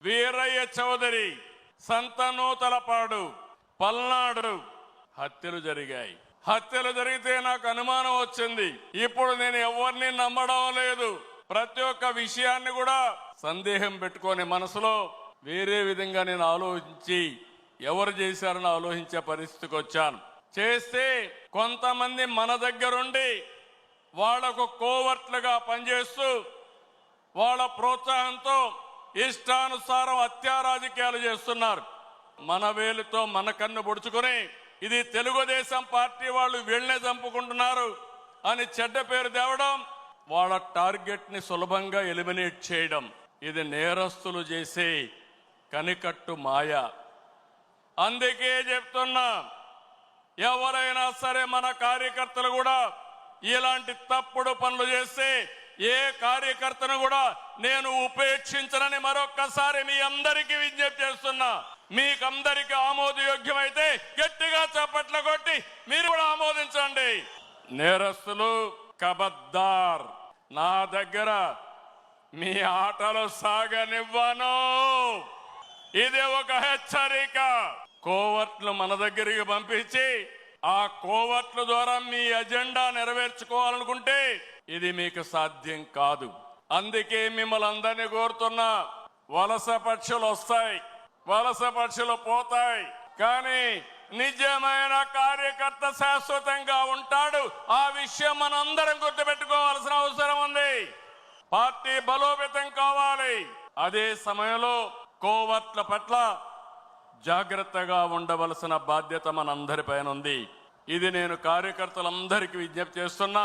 వీరయ్య చౌదరి, సంతనూతలపాడు, పల్నాడు హత్యలు జరిగాయి. హత్యలు జరిగితే నాకు అనుమానం వచ్చింది. ఇప్పుడు నేను ఎవరిని నమ్మడం లేదు. ప్రతి ఒక్క విషయాన్ని కూడా సందేహం పెట్టుకొని మనసులో వేరే విధంగా నేను ఆలోచించి ఎవరు చేశారని ఆలోచించే పరిస్థితికి వచ్చాను. చేస్తే కొంతమంది మన దగ్గరుండి వాళ్లకు కోవర్ట్లుగా పనిచేస్తూ వాళ్ళ ప్రోత్సాహంతో ఇష్టానుసారం హత్యా రాజకీయాలు చేస్తున్నారు. మన వేలుతో మన కన్ను పొడుచుకొని ఇది తెలుగుదేశం పార్టీ వాళ్ళు వీళ్ళనే చంపుకుంటున్నారు అని చెడ్డ పేరు తేవడం, వాళ్ళ టార్గెట్ ని సులభంగా ఎలిమినేట్ చేయడం, ఇది నేరస్తులు చేసే కనికట్టు మాయ. అందుకే చెప్తున్నా, ఎవరైనా సరే మన కార్యకర్తలు కూడా ఇలాంటి తప్పుడు పనులు చేస్తే ఏ కార్యకర్తను కూడా నేను ఉపేక్షించనని మరొక్కసారి మీ అందరికీ విజ్ఞప్తి చేస్తున్నా. మీకందరికీ ఆమోదయోగ్యమైతే గట్టిగా చప్పట్లు కొట్టి మీరు కూడా ఆమోదించండి. నేరస్తులు కబద్దార్, నా దగ్గర మీ ఆటలు సాగనివ్వను. ఇది ఒక హెచ్చరిక. కోవర్ట్లు మన దగ్గరికి పంపించి ఆ కోవర్ట్ల ద్వారా మీ ఎజెండా నెరవేర్చుకోవాలనుకుంటే ఇది మీకు సాధ్యం కాదు. అందుకే మిమ్మల్ని అందరినీ కోరుతున్నా, వలస పక్షులు వస్తాయి, వలస పక్షులు పోతాయి, కానీ నిజమైన కార్యకర్త శాశ్వతంగా ఉంటాడు. ఆ విషయం మనందరం గుర్తుపెట్టుకోవాల్సిన అవసరం ఉంది. పార్టీ బలోపేతం కావాలి. అదే సమయంలో కోవర్ట్ల పట్ల జాగ్రత్తగా ఉండవలసిన బాధ్యత మనందరిపైన ఉంది. ఇది నేను కార్యకర్తలందరికీ విజ్ఞప్తి చేస్తున్నా.